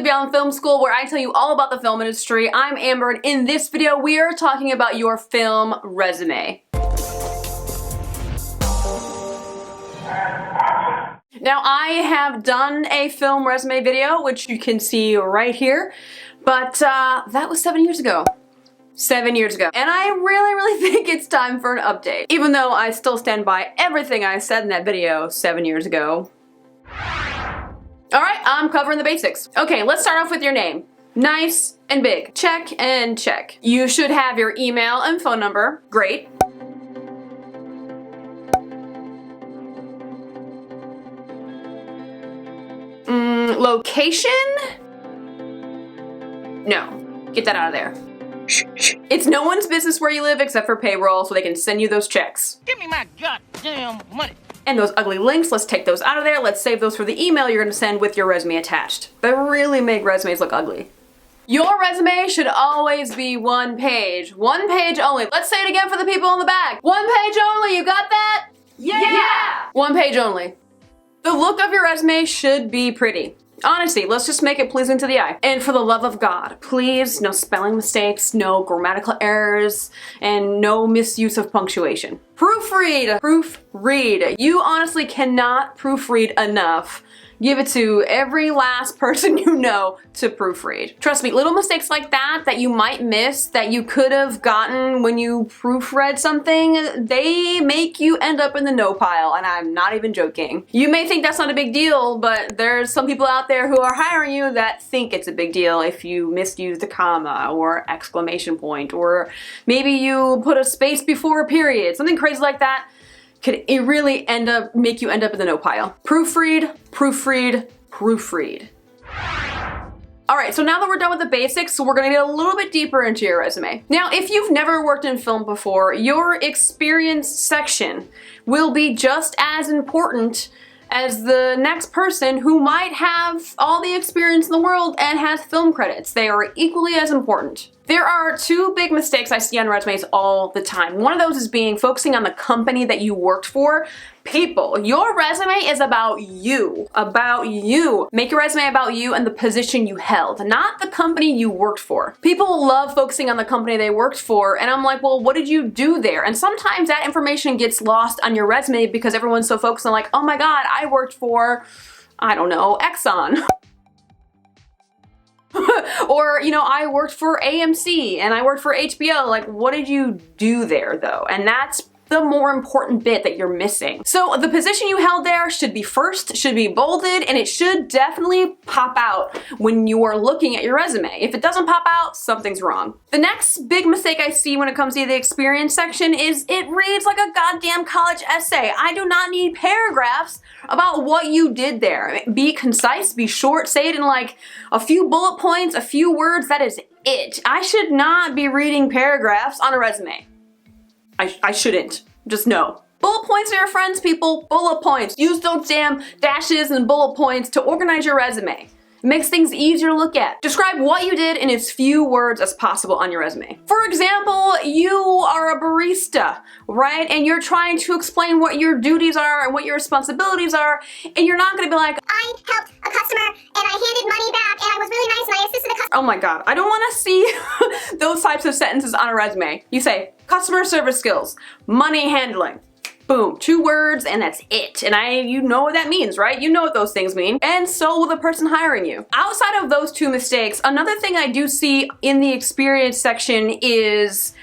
Beyond Film School, where I tell you all about the film industry. I'm Amber, and in this video we are talking about your film resume. Now, I have done a film resume video, which you can see right here, but that was 7 years ago. 7 years ago. And I really think it's time for an update. Even though I still stand by everything I said in that video 7 years ago. Alright, I'm covering the basics. Okay, let's start off with your name. Nice and big. Check and check. You should have your email and phone number. Great. Location? No. Get that out of there. It's no one's business where you live except for payroll, so they can send you those checks. Give me my goddamn money. And those ugly links, let's take those out of there. Let's save those for the email you're gonna send with your resume attached. They really make resumes look ugly. Your resume should always be one page. One page only. Let's say it again for the people in the back. One page only, you got that? Yeah! One page only. The look of your resume should be pretty. Honestly, let's just make it pleasing to the eye. And for the love of God, please, no spelling mistakes, no grammatical errors, and no misuse of punctuation. Proofread! Proofread. You honestly cannot proofread enough. Give it to every last person you know to proofread. Trust me, little mistakes like that you might miss, that you could have gotten when you proofread something, they make you end up in the no pile, and I'm not even joking. You may think that's not a big deal, but there's some people out there who are hiring you that think it's a big deal if you misuse the comma or exclamation point, or maybe you put a space before a period, something crazy like that. Could it really make you end up in the no pile. Proofread, proofread, proofread. Alright, so now that we're done with the basics, we're gonna get a little bit deeper into your resume. Now, if you've never worked in film before, your experience section will be just as important as the next person who might have all the experience in the world and has film credits. They are equally as important. There are two big mistakes I see on resumes all the time. One of those is focusing on the company that you worked for. People, your resume is about you. About you. Make your resume about you and the position you held, not the company you worked for. People love focusing on the company they worked for, and I'm like, well, what did you do there? And sometimes that information gets lost on your resume because everyone's so focused on like, oh my God, I worked for, I don't know, Exxon. Or, you know, I worked for AMC and I worked for HBO. Like, what did you do there though? And that's the more important bit that you're missing. So the position you held there should be first, should be bolded, and it should definitely pop out when you are looking at your resume. If it doesn't pop out, something's wrong. The next big mistake I see when it comes to the experience section is it reads like a goddamn college essay. I do not need paragraphs about what you did there. Be concise, be short, say it in like a few bullet points, a few words, that is it. I should not be reading paragraphs on a resume. I shouldn't. Just no. Bullet points are your friends, people. Bullet points. Use those damn dashes and bullet points to organize your resume. It makes things easier to look at. Describe what you did in as few words as possible on your resume. For example, you are a barista, right? And you're trying to explain what your duties are and what your responsibilities are, and you're not gonna be like, I helped a customer and I handed money back and I was really nice and I assisted a customer. oh my God, I don't wanna see those types of sentences on a resume. You say, customer service skills, money handling. Boom, 2 words and that's it. And you know what that means, right? You know what those things mean. And so will the person hiring you. Outside of those 2 mistakes, another thing I do see in the experience section is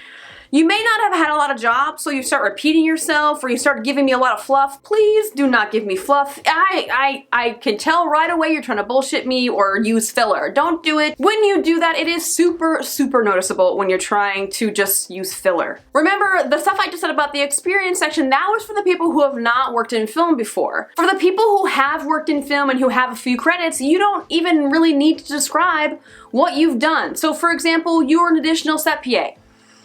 you may not have had a lot of jobs, so you start repeating yourself or you start giving me a lot of fluff. Please do not give me fluff. I can tell right away you're trying to bullshit me or use filler. Don't do it. When you do that, it is super noticeable when you're trying to just use filler. Remember, the stuff I just said about the experience section, that was for the people who have not worked in film before. For the people who have worked in film and who have a few credits, you don't even really need to describe what you've done. So for example, you're an additional set PA.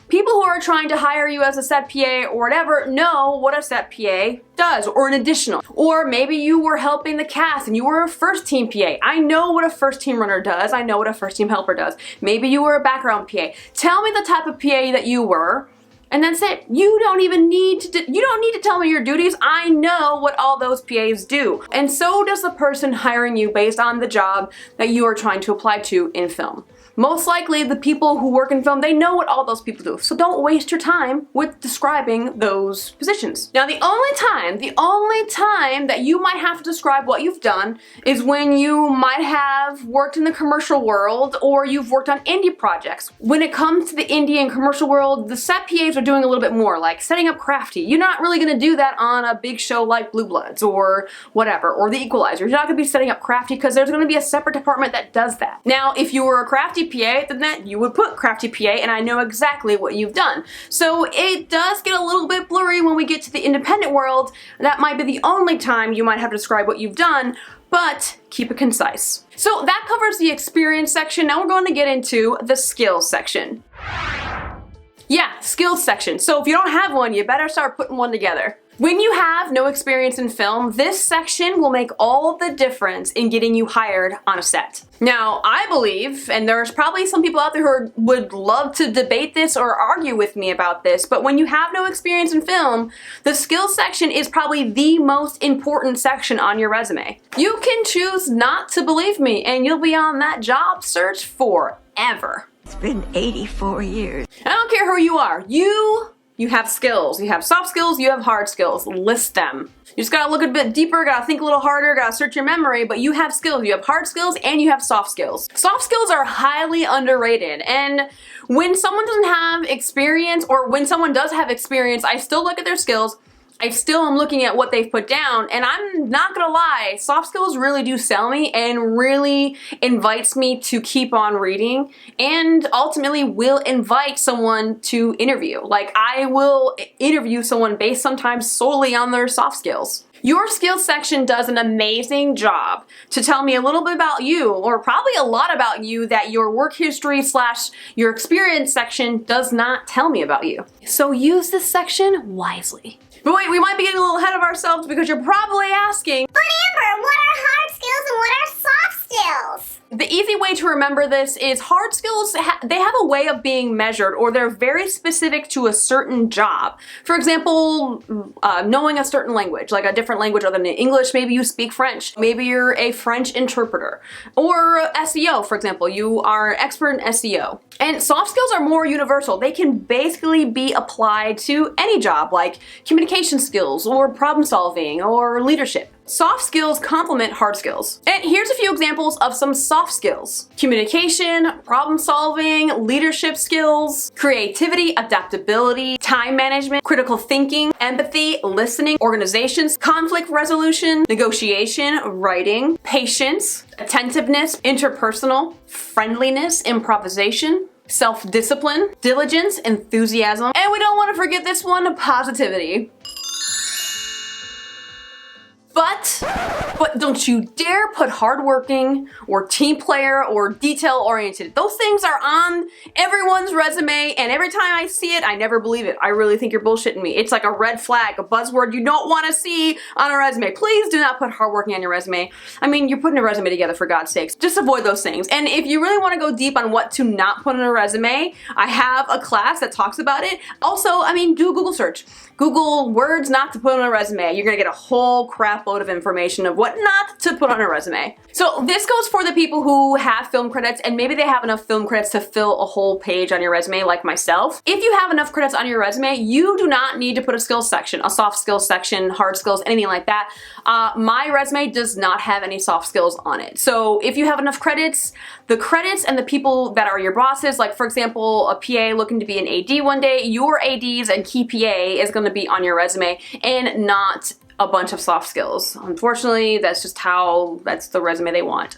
People who are trying to hire you as a set PA or whatever know what a set PA does, or an additional. Or maybe you were helping the cast and you were a first team PA. I know what a first team runner does. I know what a first team helper does. Maybe you were a background PA. Tell me the type of PA that you were, And that's it. You don't need to tell me your duties. I know what all those PAs do. And so does the person hiring you based on the job that you are trying to apply to in film. Most likely the people who work in film, they know what all those people do. So don't waste your time with describing those positions. Now the only time that you might have to describe what you've done is when you might have worked in the commercial world or you've worked on indie projects. When it comes to the indie and commercial world, the set PAs are doing a little bit more, like setting up crafty. You're not really gonna do that on a big show like Blue Bloods or whatever, or The Equalizer. You're not gonna be setting up crafty because there's gonna be a separate department that does that. Now, if you were a crafty PA, then you would put crafty PA and I know exactly what you've done. So it does get a little bit blurry when we get to the independent world. That might be the only time you might have to describe what you've done, but keep it concise. So that covers the experience section. Now we're going to get into the skills section. Yeah, skills section. So if you don't have one, you better start putting one together. When you have no experience in film, this section will make all the difference in getting you hired on a set. Now, I believe, and there's probably some people out there who would love to debate this or argue with me about this, but when you have no experience in film, the skills section is probably the most important section on your resume. You can choose not to believe me, and you'll be on that job search forever. It's been 84 years. I don't care who you are. You have skills. You have soft skills, you have hard skills. List them. You just gotta look a bit deeper, gotta think a little harder, gotta search your memory, but you have skills. You have hard skills and you have soft skills. Soft skills are highly underrated, and when someone doesn't have experience, or when someone does have experience, I still look at their skills. I still am looking at what they've put down, and I'm not gonna lie, soft skills really do sell me and really invites me to keep on reading and ultimately will invite someone to interview. Like, I will interview someone based sometimes solely on their soft skills. Your skills section does an amazing job to tell me a little bit about you, or probably a lot about you, that your work history / your experience section does not tell me about you. So use this section wisely. But wait, we might be getting a little ahead of ourselves because you're probably asking, But Amber, what are hard skills and what are soft skills? the easy way to remember this is hard skills, they have a way of being measured, or they're very specific to a certain job. For example, knowing a certain language, like a different language other than English. Maybe you speak French. Maybe you're a French interpreter. Or SEO, for example, you are an expert in SEO. And soft skills are more universal. They can basically be applied to any job, like communication skills, or problem solving, or leadership. Soft skills complement hard skills. And here's a few examples of some soft skills: communication, problem solving, leadership skills, creativity, adaptability, time management, critical thinking, empathy, listening, organizations, conflict resolution, negotiation, writing, patience, attentiveness, interpersonal, friendliness, improvisation, self-discipline, diligence, enthusiasm, and we don't want to forget this one, positivity. But don't you dare put hardworking or team player or detail oriented. Those things are on everyone's resume, and every time I see it, I never believe it. I really think you're bullshitting me. It's like a red flag, a buzzword you don't want to see on a resume. Please do not put hardworking on your resume. I mean, you're putting a resume together, for God's sakes. Just avoid those things. And if you really want to go deep on what to not put on a resume, I have a class that talks about it. Also, I mean, do a Google search. Google words not to put on a resume. You're gonna get a whole crap load of information of what not to put on a resume. So this goes for the people who have film credits and maybe they have enough film credits to fill a whole page on your resume, like myself. If you have enough credits on your resume, you do not need to put a skills section, a soft skills section, hard skills, anything like that. My resume does not have any soft skills on it. So if you have enough credits, the credits and the people that are your bosses, like for example, a PA looking to be an AD one day, your ADs and key PA is going to be on your resume and not a bunch of soft skills. Unfortunately, that's the resume they want.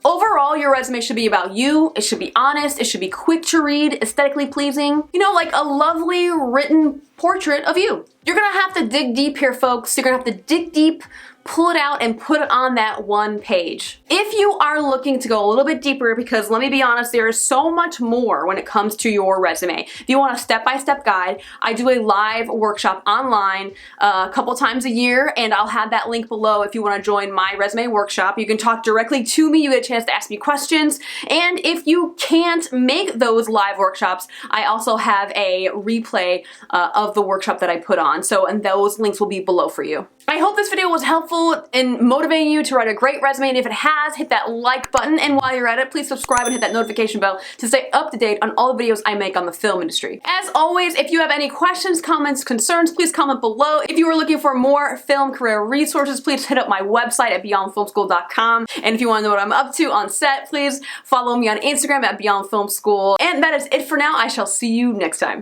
Overall, your resume should be about you. It should be honest. It should be quick to read, aesthetically pleasing. You know, like a lovely written portrait of you. You're gonna have to dig deep here, folks. You're gonna have to dig deep, pull it out, and put it on that one page. If you are looking to go a little bit deeper, because let me be honest, there is so much more when it comes to your resume. If you want a step-by-step guide, I do a live workshop online a couple times a year, and I'll have that link below if you want to join my resume workshop. You can talk directly to me, you get a chance to ask me questions, and if you can't make those live workshops, I also have a replay of the workshop that I put on, and those links will be below for you. I hope this video was helpful in motivating you to write a great resume, and if it has, hit that like button, and while you're at it, please subscribe and hit that notification bell to stay up to date on all the videos I make on the film industry. As always, if you have any questions, comments, concerns, please comment below. If you are looking for more film career resources, please hit up my website at beyondfilmschool.com, and if you want to know what I'm up to on set, please follow me on Instagram at beyondfilmschool. And that is it for now. I shall see you next time.